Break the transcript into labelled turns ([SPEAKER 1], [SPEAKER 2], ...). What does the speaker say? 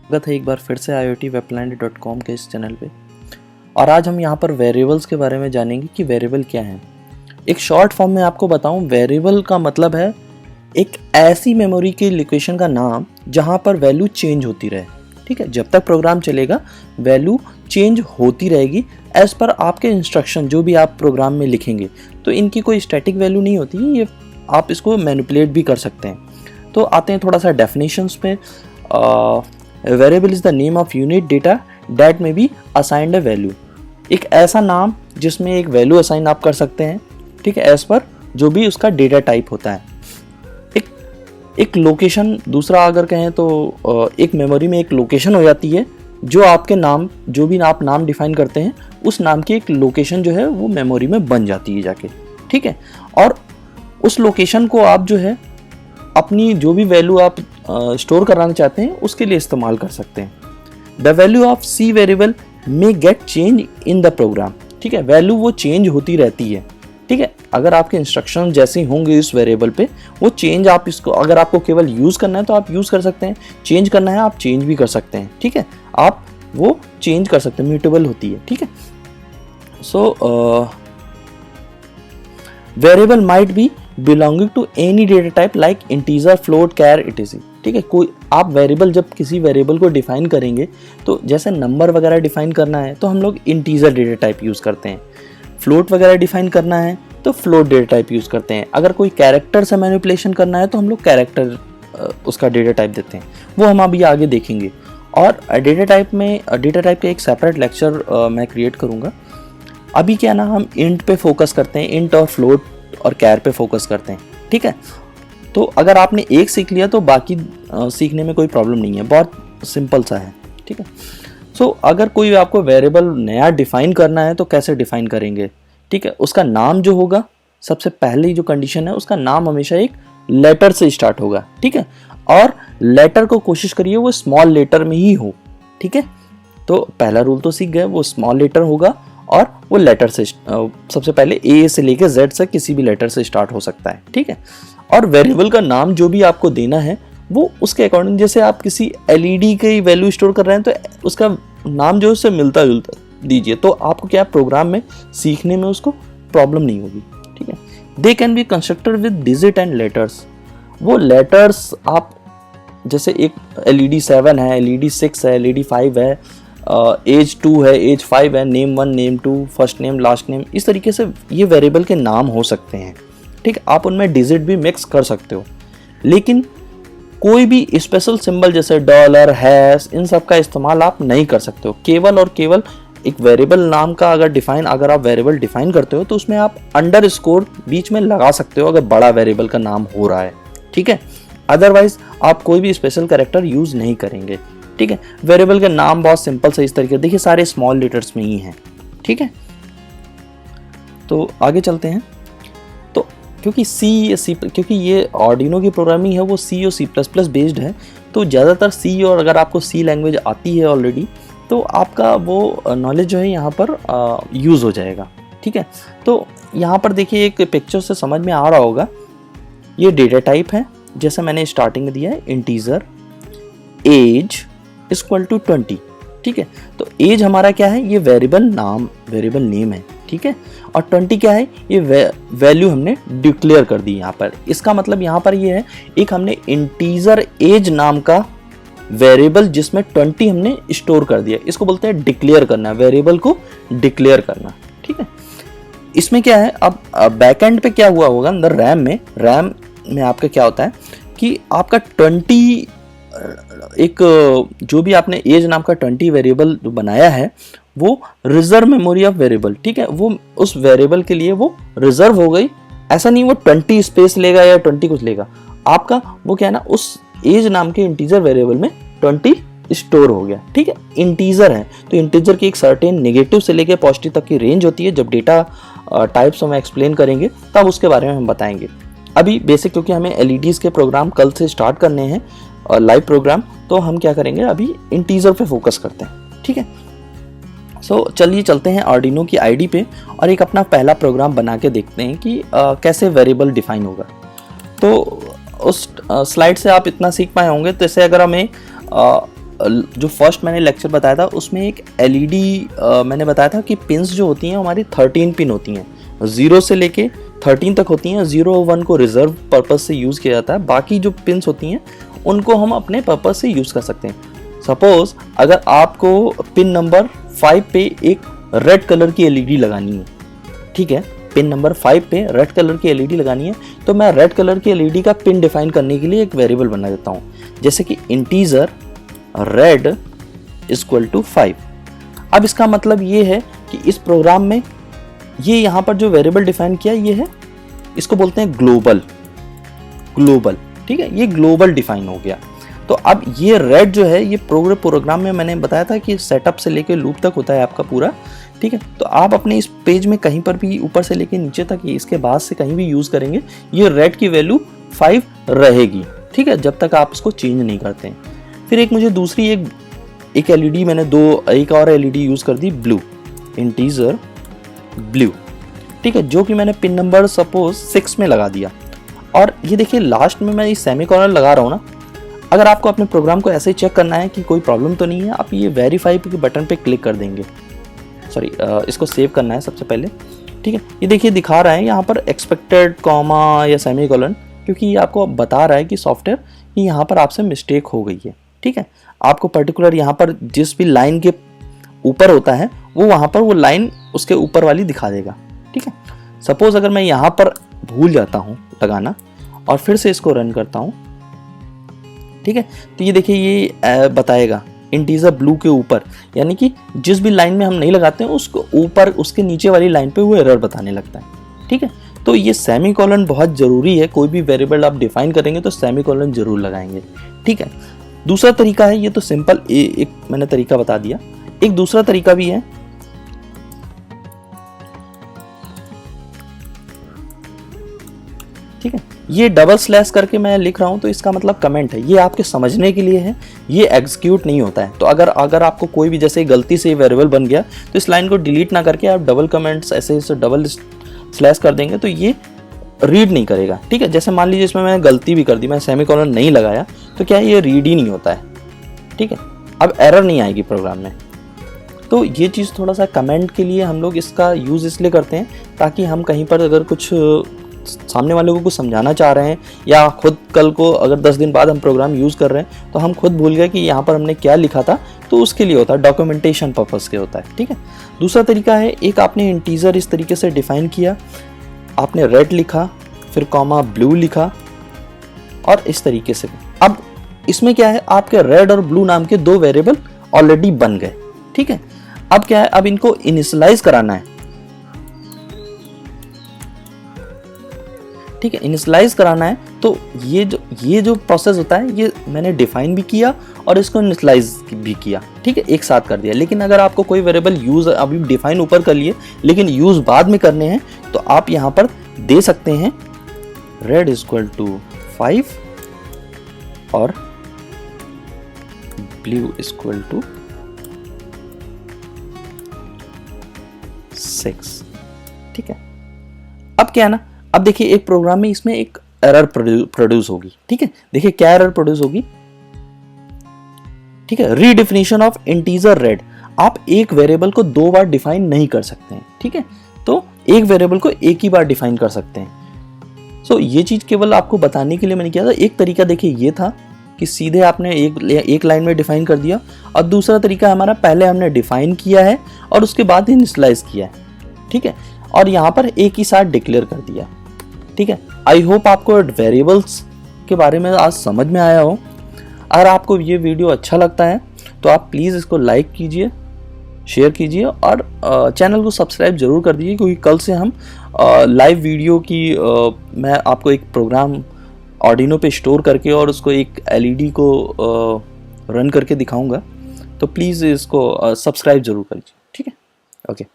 [SPEAKER 1] स्वागत है एक बार फिर से iotwebplanet.com के इस चैनल पे। और आज हम यहाँ पर वेरिएबल्स के बारे में जानेंगे कि वेरिएबल क्या है। एक शॉर्ट फॉर्म में आपको बताऊँ, वेरिएबल का मतलब है एक ऐसी मेमोरी की लोकेशन का नाम जहाँ पर वैल्यू चेंज होती रहे। ठीक है, जब तक प्रोग्राम चलेगा वैल्यू चेंज होती रहेगी एज पर आपके इंस्ट्रक्शन जो भी आप प्रोग्राम में लिखेंगे। तो इनकी कोई स्टैटिक वैल्यू नहीं होती, ये आप इसको मैनिपुलेट भी कर सकते हैं। तो आते हैं थोड़ा सा डेफिनेशंस पे। Variable is the name of unit data that में बी असाइंड अ वैल्यू। एक ऐसा नाम जिसमें एक वैल्यू असाइन आप कर सकते हैं, ठीक है, एज पर जो भी उसका डेटा टाइप होता है। एक लोकेशन, दूसरा अगर कहें तो एक मेमोरी में एक लोकेशन हो जाती है जो आपके नाम, जो भी आप नाम डिफाइन करते हैं उस नाम की एक लोकेशन जो है वो मेमोरी में बन जाती है जाके। ठीक है, और उस लोकेशन को आप जो है अपनी जो भी वैल्यू आप स्टोर कराना चाहते हैं उसके लिए इस्तेमाल कर सकते हैं। The value of C variable may get change in the program. ठीक है, वैल्यू वो चेंज होती रहती है। ठीक है, अगर आपके इंस्ट्रक्शन जैसे होंगे इस वेरिएबल पे, वो चेंज आप इसको, अगर आपको केवल यूज़ करना है तो आप यूज़ कर सकते हैं, चेंज करना है आप चेंज भी कर सकते हैं। ठीक है, आप वो चेंज कर सकते हैं, म्यूटेबल होती है। ठीक है, so variable might be belonging to any data type like integer, float, char, etc. ठीक है, कोई आप वेरिएबल, जब किसी वेरिएबल को डिफाइन करेंगे तो जैसे नंबर वगैरह डिफाइन करना है तो हम लोग इंटीजर डेटा टाइप यूज़ करते हैं, फ्लोट वगैरह डिफाइन करना है तो फ्लोट डेटा टाइप यूज़ करते हैं, अगर कोई कैरेक्टर से मैनिपुलेशन करना है तो हम लोग कैरेक्टर उसका डेटा टाइप देते हैं, वो हम अभी आगे देखेंगे। और डेटा टाइप का एक सेपरेट लेक्चर मैं क्रिएट करूँगा। अभी क्या ना, हम इंट पे फोकस करते हैं, इंट और फ्लोट और कैर पे फोकस करते हैं। ठीक है, तो अगर आपने एक सीख लिया तो बाकी सीखने में कोई प्रॉब्लम नहीं है, बहुत सिंपल सा है। ठीक है, सो अगर कोई आपको वेरिएबल नया डिफाइन करना है तो कैसे डिफाइन करेंगे। ठीक है, उसका नाम जो होगा, सबसे पहली जो कंडीशन है, उसका नाम हमेशा एक लेटर से स्टार्ट होगा। ठीक है, और लेटर को कोशिश करिए वो स्मॉल लेटर में ही हो। ठीक है, तो पहला रूल तो सीख गए, वो स्मॉल लेटर होगा और वो लेटर से, सबसे पहले ए से लेकर जेड से किसी भी लेटर से स्टार्ट हो सकता है। ठीक है, और वेरिएबल का नाम जो भी आपको देना है वो उसके अकॉर्डिंग, जैसे आप किसी एलईडी की वैल्यू स्टोर कर रहे हैं तो उसका नाम जो है उससे मिलता जुलता दीजिए, तो आपको क्या प्रोग्राम में सीखने में उसको प्रॉब्लम नहीं होगी। ठीक है, they can be constructed with digit and letters. वो लेटर्स आप, जैसे एक LED 7 है, LED 6 है, LED 5 है, एज 2 है, एज 5 है, name 1, name 2, first name, last name, इस तरीके से ये वेरिएबल के नाम हो सकते हैं। ठीक है, आप उनमें डिजिट भी मिक्स कर सकते हो, लेकिन कोई भी स्पेशल सिंबल जैसे डॉलर, हैश, इन सब का इस्तेमाल आप नहीं कर सकते हो। केवल और केवल एक वेरिएबल नाम का अगर आप वेरिएबल डिफाइन करते हो तो उसमें आप अंडरस्कोर बीच में लगा सकते हो अगर बड़ा वेरिएबल का नाम हो रहा है। ठीक है, अदरवाइज आप कोई भी स्पेशल कैरेक्टर यूज नहीं करेंगे। ठीक है, वेरिएबल के नाम बहुत सिंपल से इस तरीके, देखिए सारे स्मॉल लेटर्स में ही हैं। ठीक है, तो आगे चलते हैं। तो क्योंकि ये आर्डिनो की प्रोग्रामिंग है वो C और C++ बेस्ड है, तो ज़्यादातर C, और अगर आपको C लैंग्वेज आती है ऑलरेडी तो आपका वो नॉलेज जो है यहाँ पर यूज़ हो जाएगा। ठीक है, तो यहाँ पर देखिए एक पिक्चर से समझ में आ रहा होगा, ये डेटा टाइप है जैसे मैंने स्टार्टिंग में दिया है, इंटीजर, एज इक्वल टू 20। ठीक है, तो एज हमारा क्या है, ये वेरिएबल नेम है। ठीक है, और 20 क्या है, ये वैल्यू हमने डिक्लेयर कर दी यहाँ पर। इसका मतलब यहाँ पर ये है, एक हमने इंटीजर एज नाम का वेरिएबल जिसमें 20 हमने स्टोर कर दिया, इसको बोलते हैं डिक्लेयर करना, वेरिएबल को डिक्लेयर करना। ठीक है, इसमें क्या है, अब बैकएंड पे क्या हुआ होगा, अंदर रैम में आपका क्या होता है कि आपका 20, एक जो भी आपने एज नाम का 20 वेरिएबल बनाया है वो रिजर्व मेमोरी ऑफ वेरिएबल। ठीक है, वो उस वेरिएबल के लिए वो रिजर्व हो गई, ऐसा नहीं वो 20 स्पेस लेगा या 20 कुछ लेगा, आपका वो क्या है ना, उस एज नाम के इंटीजर वेरिएबल में 20 स्टोर हो गया। ठीक है, इंटीजर है तो इंटीजर की एक सर्टेन नेगेटिव से लेकर पॉजिटिव तक की रेंज होती है। जब डेटा टाइप्स हम एक्सप्लेन करेंगे तब उसके बारे में हम बताएंगे। अभी बेसिक, क्योंकि हमें LEDs के प्रोग्राम कल से स्टार्ट करने हैं लाइव प्रोग्राम, तो हम क्या करेंगे, अभी इंटीजर पे फोकस करते हैं। ठीक है, सो चलिए चलते हैं आर्डिनो की आईडी पे और एक अपना पहला प्रोग्राम बना के देखते हैं कि कैसे वेरिएबल डिफाइन होगा। तो उस स्लाइड से आप इतना सीख पाए होंगे। जैसे अगर हमें जो फर्स्ट मैंने लेक्चर बताया था उसमें एक एलईडी मैंने बताया था कि पिंस जो होती हैं हमारी 13 पिन होती हैं, 0 से लेके 13 तक होती हैं। 0 और 1 को रिजर्व पर्पस से यूज़ किया जाता है, बाकी जो पिंस होती हैं उनको हम अपने पर्पस से यूज़ कर सकते हैं। सपोज़ अगर आपको पिन नंबर 5 पे एक रेड कलर की एलईडी लगानी है, ठीक है, पिन नंबर 5 पे रेड कलर की एलईडी लगानी है, तो मैं रेड कलर की एलईडी का पिन डिफाइन करने के लिए एक वेरिएबल बना देता हूँ, जैसे कि इंटीजर रेड इक्वल टू 5। अब इसका मतलब ये है कि इस प्रोग्राम में ये यहाँ पर जो वेरिएबल डिफाइन किया ये है, इसको बोलते हैं ग्लोबल, ठीक है, ये ग्लोबल डिफाइन हो गया। तो अब ये रेड जो है ये प्रोग्राम में मैंने बताया था कि सेटअप से लेके लूप तक होता है आपका पूरा, ठीक है। तो आप अपने इस पेज में कहीं पर भी ऊपर से लेके नीचे तक इसके बाद से कहीं भी यूज़ करेंगे, ये रेड की वैल्यू 5 रहेगी, ठीक है, जब तक आप इसको चेंज नहीं करते हैं। फिर एक मुझे दूसरी एक एलईडी मैंने एक और एलईडी यूज़ कर दी ब्लू, इंटीजर ब्लू, ठीक है, जो कि मैंने पिन नंबर सपोज 6 में लगा दिया। और ये देखिए लास्ट में मैं ये सेमीकोलन लगा रहा हूँ ना। अगर आपको अपने प्रोग्राम को ऐसे ही चेक करना है कि कोई प्रॉब्लम तो नहीं है, आप ये वेरीफाई के बटन पे क्लिक कर देंगे। सॉरी, इसको सेव करना है सबसे पहले, ठीक है। ये देखिए दिखा रहा है यहाँ पर एक्सपेक्टेड कॉमा या सेमीकोलन, क्योंकि ये आपको बता रहा है कि सॉफ्टवेयर कि यहाँ पर आपसे मिस्टेक हो गई है, ठीक है। आपको पर्टिकुलर यहाँ पर जिस भी लाइन के ऊपर होता है वो वहाँ पर वो लाइन उसके ऊपर वाली दिखा देगा, ठीक है। सपोज अगर मैं यहाँ पर भूल जाता हूँ लगाना और फिर से इसको रन करता हूँ, ठीक है, तो ये देखिए ये बताएगा इंटीजर ब्लू के ऊपर, यानी कि जिस भी लाइन में हम नहीं लगाते हैं उसको ऊपर उसके नीचे वाली लाइन पे वो एरर बताने लगता है, ठीक है। तो ये सेमीकोलन बहुत ज़रूरी है, कोई भी वेरिएबल आप डिफाइन करेंगे तो सेमीकोलन जरूर लगाएंगे, ठीक है। दूसरा तरीका है, ये तो सिंपल एक मैंने तरीका बता दिया, एक दूसरा तरीका भी है, ठीक है। ये डबल स्लैश करके मैं लिख रहा हूं तो इसका मतलब कमेंट है, ये आपके समझने के लिए है, ये एग्जीक्यूट नहीं होता है। तो अगर आपको कोई भी जैसे गलती से वेरिएबल बन गया तो इस लाइन को डिलीट ना करके आप डबल कमेंट्स ऐसे डबल स्लैश कर देंगे तो ये रीड नहीं करेगा, ठीक है। जैसे मान लीजिए इसमें मैंने गलती भी कर दी, मैं सेमीकोलन नहीं लगाया तो क्या ये रीड ही नहीं होता है, ठीक है। अब एरर नहीं आएगी प्रोग्राम में। तो ये चीज़ थोड़ा सा कमेंट के लिए हम लोग इसका यूज़ इसलिए करते हैं ताकि हम कहीं पर अगर कुछ सामने वाले को कुछ समझाना चाह रहे हैं या खुद कल को अगर 10 दिन बाद हम प्रोग्राम यूज़ कर रहे हैं तो हम खुद भूल गए कि यहाँ पर हमने क्या लिखा था, तो उसके लिए होता है, डॉक्यूमेंटेशन पर्पस के होता है, ठीक है। दूसरा तरीका है, एक आपने इंटीजर इस तरीके से डिफाइन किया, आपने रेड लिखा फिर कॉमा ब्लू लिखा और इस तरीके से। अब इसमें क्या है, आपके रेड और ब्लू नाम के 2 वेरिएबल ऑलरेडी बन गए, ठीक है। अब क्या है, अब इनको इनिशियलाइज कराना है, ठीक है, इनिशियलाइज कराना है। तो ये जो प्रोसेस होता है ये मैंने डिफाइन भी किया और इसको इनिशियलाइज भी किया, ठीक है, एक साथ कर दिया। लेकिन अगर आपको कोई वेरिएबल यूज अभी डिफाइन ऊपर कर लिए लेकिन यूज बाद में करने हैं तो आप यहाँ पर दे सकते हैं रेड इक्वल टू 5 और ब्लू इक्वल टू 6, ठीक है। अब क्या है ना, अब देखिए एक प्रोग्राम में इसमें एक एरर प्रोड्यूस होगी, ठीक है। देखिए क्या एरर प्रोड्यूस होगी, ठीक है, रीडिफिनेशन ऑफ इंटीजर रेड। आप एक वेरिएबल को 2 बार डिफाइन नहीं कर सकते हैं, ठीक है, तो एक वेरिएबल को एक ही बार डिफाइन कर सकते हैं। सो ये चीज केवल आपको बताने के लिए मैंने किया था। एक तरीका देखिए ये था कि सीधे आपने एक लाइन में डिफाइन कर दिया, और दूसरा तरीका हमारा पहले हमने डिफाइन किया है और उसके बाद इनिशियलाइज किया है, ठीक है, और यहाँ पर एक ही साथ डिक्लेयर कर दिया, ठीक है। आई होप आपको वेरिएबल्स के बारे में आज समझ में आया हो। अगर आपको ये वीडियो अच्छा लगता है तो आप प्लीज़ इसको लाइक कीजिए, शेयर कीजिए और चैनल को सब्सक्राइब जरूर कर दीजिए, क्योंकि कल से हम लाइव वीडियो की मैं आपको एक प्रोग्राम ऑर्डिनो पे स्टोर करके और उसको एक एलईडी को रन करके दिखाऊंगा। तो प्लीज़ इसको सब्सक्राइब जरूर करिए, ठीक है। ओके।